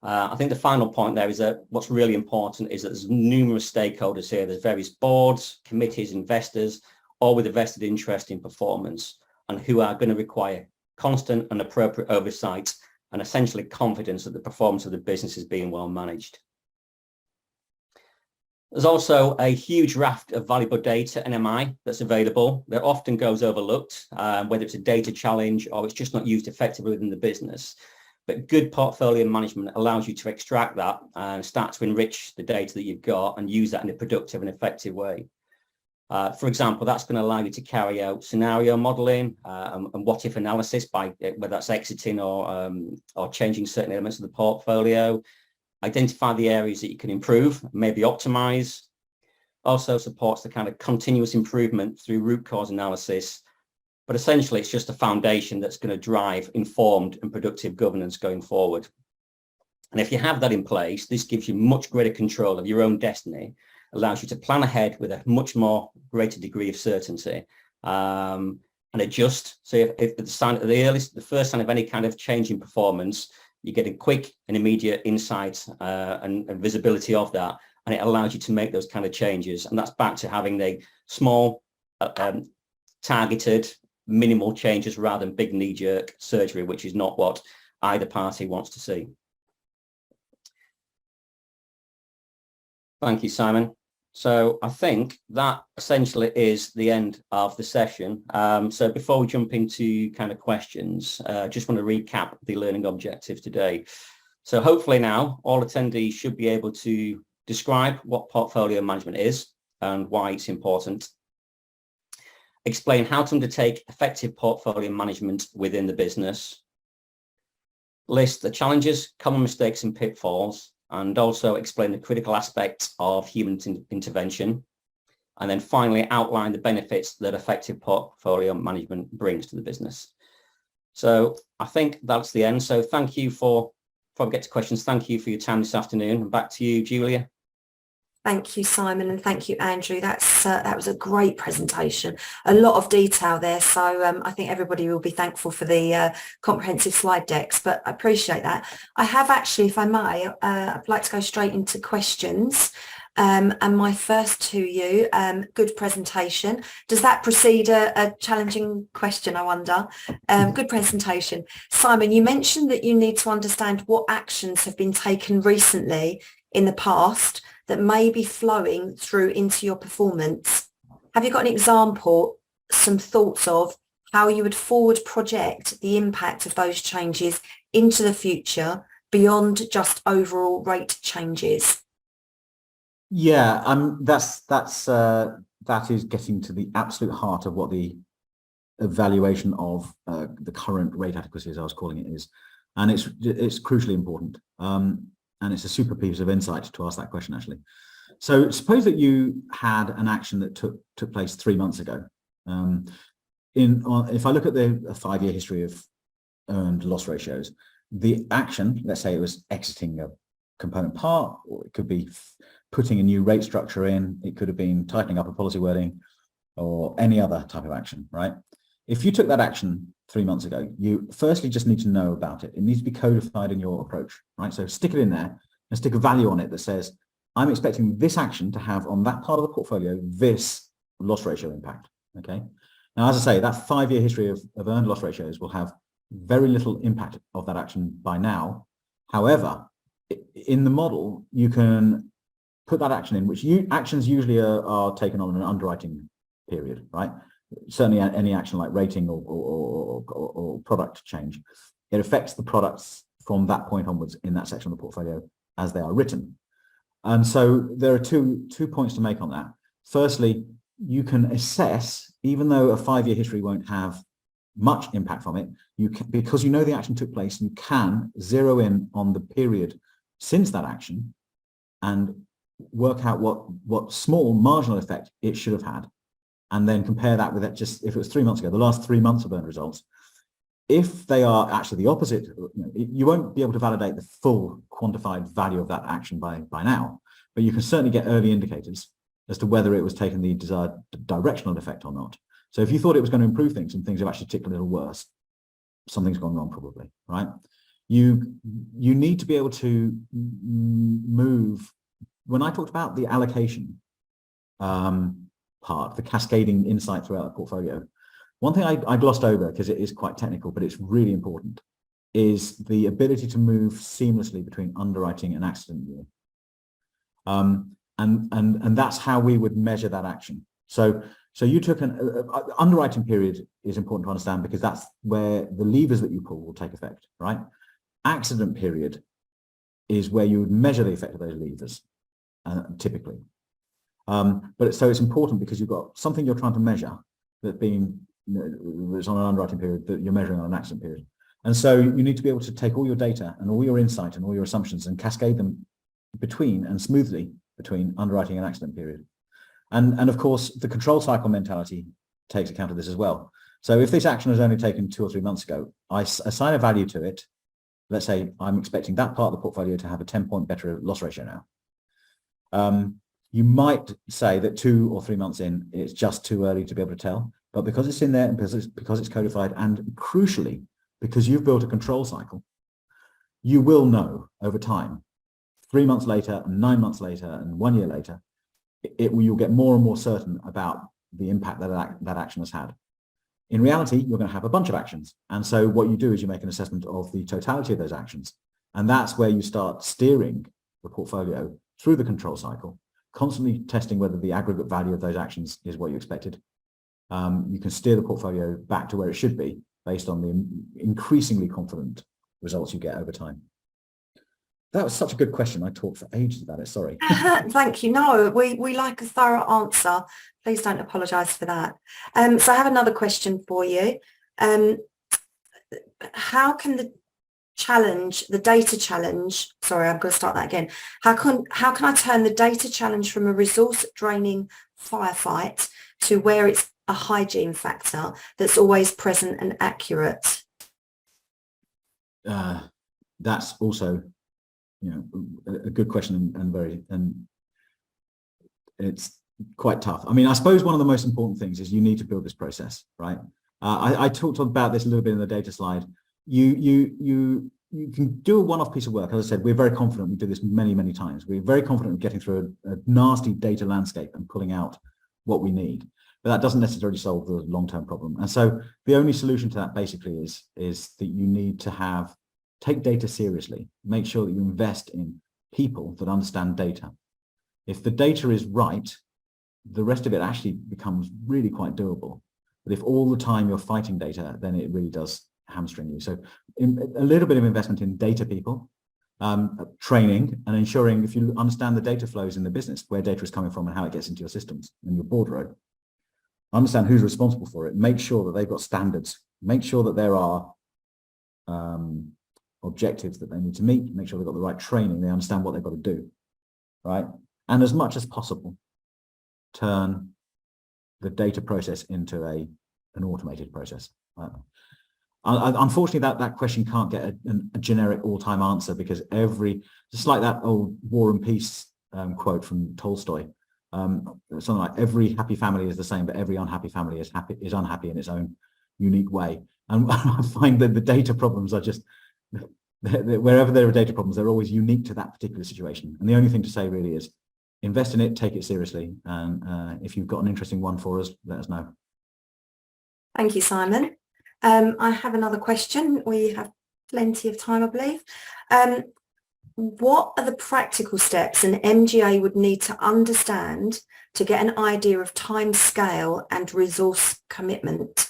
I think the final point there is that what's really important is that there's numerous stakeholders here. There's various boards, committees, investors, all with a vested interest in performance and who are going to require constant and appropriate oversight and essentially confidence that the performance of the business is being well managed. There's also a huge raft of valuable data, NMI, that's available that often goes overlooked, whether it's a data challenge or it's just not used effectively within the business. But good portfolio management allows you to extract that and start to enrich the data that you've got and use that in a productive and effective way. For example, that's going to allow you to carry out scenario modeling and what if analysis by whether that's exiting or changing certain elements of the portfolio. Identify the areas that you can improve, maybe optimize. Also supports the kind of continuous improvement through root cause analysis. But essentially, it's just a foundation that's going to drive informed and productive governance going forward. And if you have that in place, this gives you much greater control of your own destiny, allows you to plan ahead with a much more greater degree of certainty and adjust. So if the first sign of any kind of change in performance, you get a quick and immediate insight and visibility of that, and it allows you to make those kind of changes. And that's back to having the small, targeted, minimal changes rather than big knee-jerk surgery, which is not what either party wants to see. Thank you, Simon. So I think that essentially is the end of the session. So before we jump into kind of questions, just want to recap the learning objectives today. So hopefully now all attendees should be able to describe what portfolio management is and why it's important. Explain how to undertake effective portfolio management within the business. List the challenges, common mistakes and pitfalls, and also explain the critical aspects of human intervention. And then finally outline the benefits that effective portfolio management brings to the business. So I think that's the end. So thank you before we get to questions, thank you for your time this afternoon. And back to you, Julia. Thank you, Simon, and thank you, Andrew. That was a great presentation. A lot of detail there, so I think everybody will be thankful for the comprehensive slide decks, but I appreciate that. I have actually, if I may, I'd like to go straight into questions. And my first to you, good presentation. Does that precede a challenging question, I wonder? Good presentation. Simon, you mentioned that you need to understand what actions have been taken recently in the past that may be flowing through into your performance. Have you got an example, some thoughts of how you would forward project the impact of those changes into the future beyond just overall rate changes? Yeah, that is getting to the absolute heart of what the evaluation of the current rate adequacy, as I was calling it, is, and it's crucially important. And it's a super piece of insight to ask that question, actually. So suppose that you had an action that took place 3 months ago. If I look at a 5-year history of earned loss ratios, the action, let's say it was exiting a component part, or it could be putting a new rate structure in, it could have been tightening up a policy wording, or any other type of action, right? If you took that action 3 months ago, you firstly just need to know about it. It needs to be codified in your approach, right? So stick it in there and stick a value on it that says, I'm expecting this action to have on that part of the portfolio this loss ratio impact, okay? Now, as I say, that 5-year history of earned loss ratios will have very little impact of that action by now. However, in the model, you can put that action in, which actions usually are taken on an underwriting period, right? Certainly any action like rating or product change, it affects the products from that point onwards in that section of the portfolio as they are written. And so there are two points to make on that. Firstly, you can assess, even though a 5-year history won't have much impact from it, because you know the action took place, you can zero in on the period since that action and work out what small marginal effect it should have had, and then compare that with it. Just if it was 3 months ago, the last 3 months of earned results, if they are actually the opposite, you won't be able to validate the full quantified value of that action by now. but you can certainly get early indicators as to whether it was taking the desired directional effect or not. So if you thought it was going to improve things and things have actually ticked a little worse, something's gone wrong probably, right? You need to be able to move. When I talked about the allocation part, the cascading insight throughout the portfolio, one thing I glossed over because it is quite technical, but it's really important, is the ability to move seamlessly between underwriting and accident year. And that's how we would measure that action. So you took an underwriting period is important to understand because that's where the levers that you pull will take effect, right? Accident period is where you would measure the effect of those levers, typically. But so it's important because you've got something you're trying to measure that it's on an underwriting period that you're measuring on an accident period. And so you need to be able to take all your data and all your insight and all your assumptions and cascade them smoothly between underwriting and accident period. And of course, the control cycle mentality takes account of this as well. So if this action was only taken 2 or 3 months ago, I assign a value to it. Let's say I'm expecting that part of the portfolio to have a 10-point better loss ratio now. You might say that 2 or 3 months in, it's just too early to be able to tell. But because it's in there and because it's codified, and crucially, because you've built a control cycle, you will know over time, 3 months later, and 9 months later, and 1 year later, you'll get more and more certain about the impact that action has had. In reality, you're going to have a bunch of actions. And so what you do is you make an assessment of the totality of those actions. And that's where you start steering the portfolio through the control cycle, constantly testing whether the aggregate value of those actions is what you expected. You can steer the portfolio back to where it should be based on the increasingly confident results you get over time. That was such a good question. I talked for ages about it. Sorry. Thank you. No, we like a thorough answer. Please don't apologise for that. So I have another question for you. How can the data challenge, sorry, I'm going to start that again. How can I turn the data challenge from a resource draining firefight to where it's a hygiene factor that's always present and accurate? That's also, a good question and it's quite tough. I mean, I suppose one of the most important things is you need to build this process, right? I talked about this a little bit in the data slide. You can do a one-off piece of work. As I said, we're very confident. We do this many, many times. We're very confident in getting through a nasty data landscape and pulling out what we need. But that doesn't necessarily solve the long-term problem. And so the only solution to that basically is that you need to take data seriously. Make sure that you invest in people that understand data. If the data is right, the rest of it actually becomes really quite doable. But if all the time you're fighting data, then it really does hamstring you. So a little bit of investment in data people, training, and ensuring if you understand the data flows in the business, where data is coming from and how it gets into your systems and your boardroom, understand who's responsible for it, make sure that they've got standards, make sure that there are objectives that they need to meet, make sure they've got the right training, they understand what they've got to do, right? And as much as possible, turn the data process into an automated process. Unfortunately, that question can't get a generic all-time answer because just like that old War and Peace quote from Tolstoy, something like every happy family is the same, but every unhappy family is unhappy in its own unique way. And I find that the data problems are just, wherever there are data problems, they're always unique to that particular situation. And the only thing to say really is invest in it, take it seriously. And if you've got an interesting one for us, let us know. Thank you, Simon. I have another question. We have plenty of time, I believe. What are the practical steps an MGA would need to understand to get an idea of time scale and resource commitment?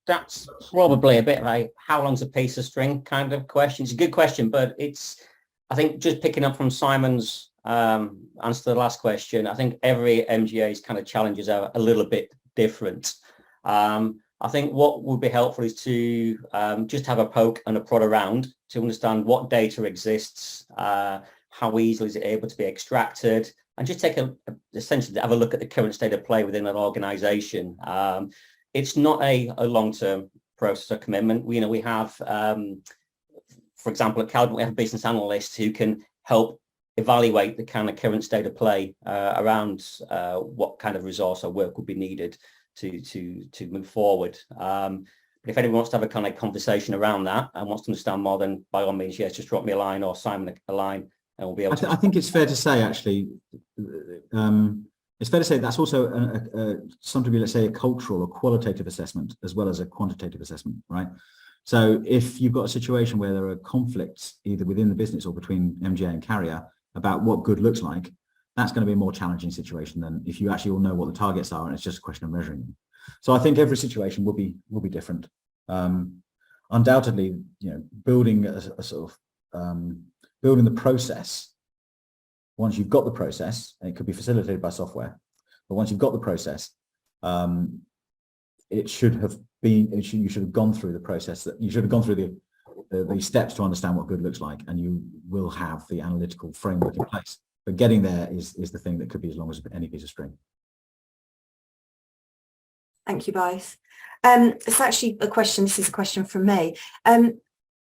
That's probably a bit like how long's a piece of string kind of question. It's a good question, but I think just picking up from Simon's answer to the last question, I think every MGA's kind of challenges are a little bit different. I think what would be helpful is to just have a poke and a prod around to understand what data exists, how easily is it able to be extracted, and just take essentially have a look at the current state of play within an organization. It's not a long-term process or commitment. We have for example, at Calibrant, we have business analysts who can help evaluate the kind of current state of play around what kind of resource or work would be needed to move forward. But if anyone wants to have a kind of conversation around that and wants to understand more, then by all means, yes, just drop me a line or Simon a line, and we'll be able to. I think it's fair to say, actually, it's fair to say that's also something, let's say, a cultural or qualitative assessment as well as a quantitative assessment, right? So if you've got a situation where there are conflicts either within the business or between MGA and carrier about what good looks like, that's going to be a more challenging situation than if you actually all know what the targets are and it's just a question of measuring them. So I think every situation will be different. Undoubtedly, building a sort of building the process. Once you've got the process, and it could be facilitated by software, but once you've got the process, you should have gone through the process, that you should have gone through the steps to understand what good looks like, and you will have the analytical framework in place. But getting there is the thing that could be as long as any piece of string. Thank you both. It's actually this is a question from me. In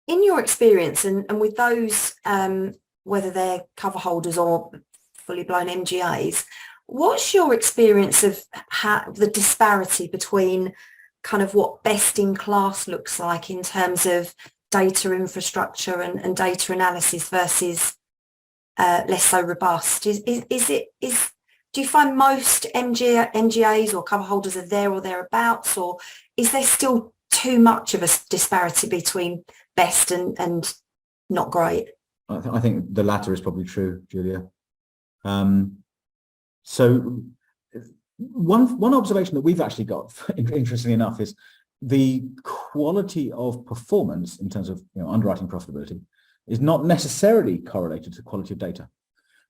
your experience and with those, whether they're cover holders or fully blown MGAs, what's your experience of the disparity between kind of what best in class looks like in terms of data infrastructure and data analysis versus less so robust? Do you find most MGAs or cover holders are there or thereabouts, or is there still too much of a disparity between best and not great? I think the latter is probably true, Julia. So one observation that we've actually got, interestingly enough, is the quality of performance in terms of underwriting profitability is not necessarily correlated to quality of data.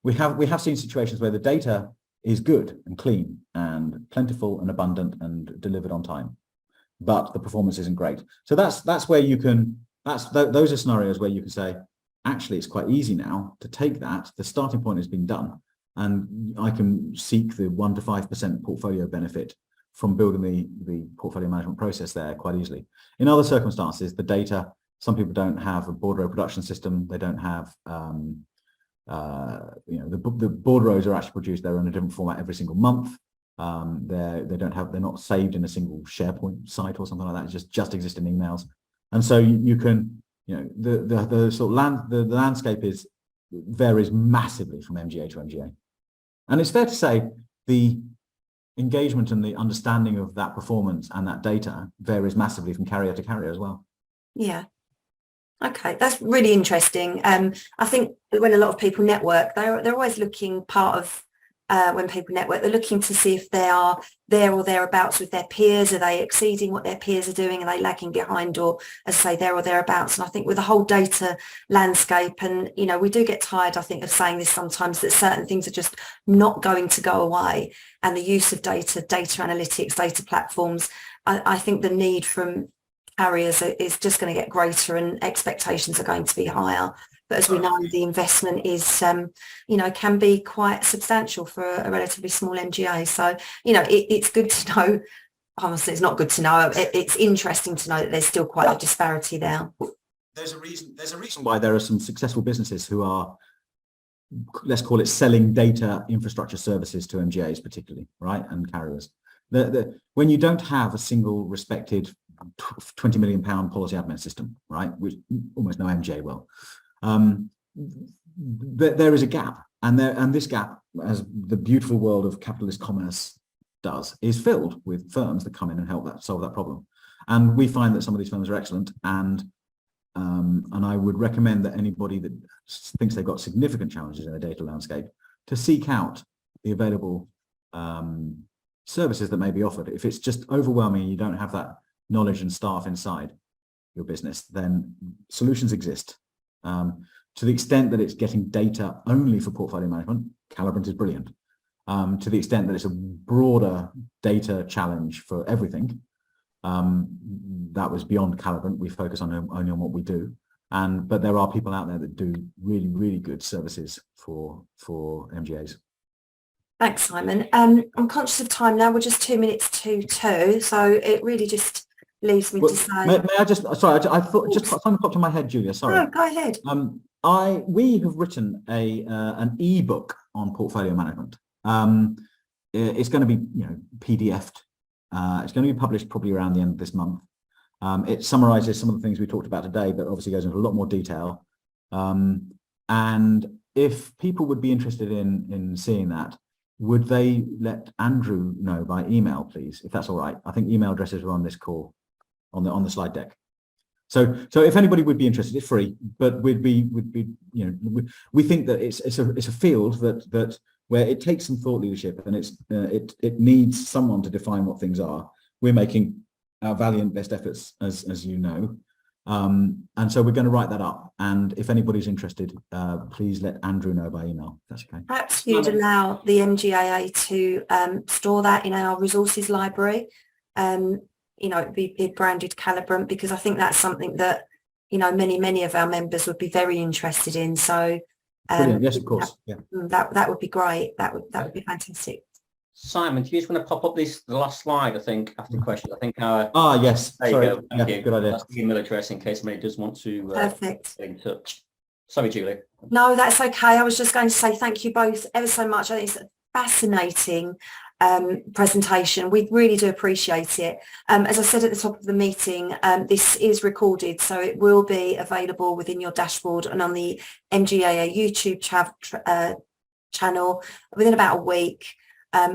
We have seen situations where the data is good and clean and plentiful and abundant and delivered on time, but the performance isn't great. So that's where you can, those are scenarios where you can say, actually, it's quite easy now to take that. The starting point has been done, and I can seek the 1 to 5% portfolio benefit from building the portfolio management process there quite easily. In other circumstances, the data, some people don't have a bordereau production system. They don't have, the bordereaux are actually produced. They're in a different format every single month. They're not saved in a single SharePoint site or something like that. It just exist in emails. And so you can, the sort of the landscape varies massively from MGA to MGA. And it's fair to say the engagement and the understanding of that performance and that data varies massively from carrier to carrier as well. Yeah. Okay, that's really interesting. I think when a lot of people network, they're always looking when people network, they're looking to see if they are there or thereabouts with their peers. Are they exceeding what their peers are doing? Are they lagging behind, or, as I say, there or thereabouts? And I think with the whole data landscape, and, we do get tired, I think, of saying this sometimes, that certain things are just not going to go away. And the use of data analytics, data platforms, I think the need from carriers is just going to get greater, and expectations are going to be higher. But as we know, the investment is, can be quite substantial for a relatively small MGA. So, it's good to know. Honestly, it's not good to know. It's interesting to know that there's still quite a disparity there. There's a reason why there are some successful businesses who are, let's call it, selling data infrastructure services to MGAs particularly, right, and carriers. When you don't have a single respected £20 million policy admin system, right, which almost no MGA will, there is a gap, and this gap, as the beautiful world of capitalist commerce does, is filled with firms that come in and help solve that problem. And we find that some of these firms are excellent, and I would recommend that anybody that thinks they've got significant challenges in their data landscape to seek out the available services that may be offered. If it's just overwhelming and you don't have that knowledge and staff inside your business, then solutions exist. To the extent that it's getting data only for portfolio management, Calibrant is brilliant. To the extent that it's a broader data challenge for everything, that was beyond Calibrant. We focus only on what we do. But there are people out there that do really, really good services for MGAs. Thanks, Simon. I'm conscious of time now. We're just 2 minutes to 2, so it really just leaves me Well, to say. may I just, sorry, I thought just something popped in my head, Julia, sorry. No, go ahead. We have written an ebook on portfolio management. It's going to be, PDF'd. It's going to be published probably around the end of this month. It summarizes some of the things we talked about today, but obviously goes into a lot more detail. And if people would be interested in seeing that, would they let Andrew know by email, please, if that's all right? I think email addresses are on this call, on the slide deck. So if anybody would be interested, it's free, but we think that it's a field that where it takes some thought leadership, and it needs someone to define what things are. We're making our valiant best efforts, as you know, and so we're going to write that up. And if anybody's interested, please let Andrew know by email. That's okay. Perhaps you'd allow the MGAA to store that in our resources library. It'd be branded Calibrant, because I think that's something that, many of our members would be very interested in. So brilliant. Yes, of course. Yeah. That would be great. That would be fantastic. Simon, do you just want to pop up the last slide, I think, after the question? I think yes. There Sorry. you go. Thank you. Good idea. That's the email address in case somebody does want to Perfect. get in touch. Sorry, Julie. No, that's okay. I was just going to say thank you both ever so much. I think it's a fascinating presentation. We really do appreciate it. As I said at the top of the meeting, this is recorded, so it will be available within your dashboard and on the MGAA YouTube channel within about a week.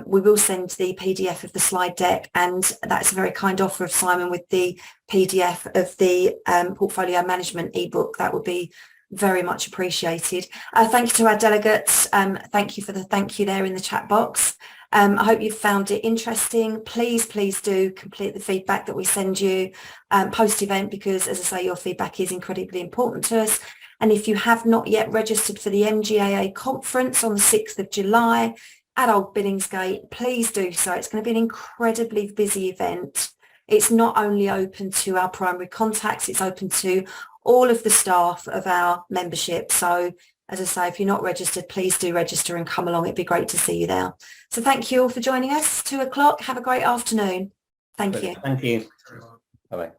We will send the PDF of the slide deck, and that's a very kind offer of Simon with the PDF of the portfolio management ebook. That would be very much appreciated. Thank you to our delegates. Thank you for the thank you there in the chat box. I hope you've found it interesting. Please do complete the feedback that we send you post-event, because, as I say, your feedback is incredibly important to us. And if you have not yet registered for the MGAA conference on the 6th of July at Old Billingsgate, please do so. It's going to be an incredibly busy event. It's not only open to our primary contacts, it's open to all of the staff of our membership. So, as I say, if you're not registered, please do register and come along. It'd be great to see you there. So thank you all for joining us. 2 o'clock. Have a great afternoon. Thank you. Thank you. Bye-bye.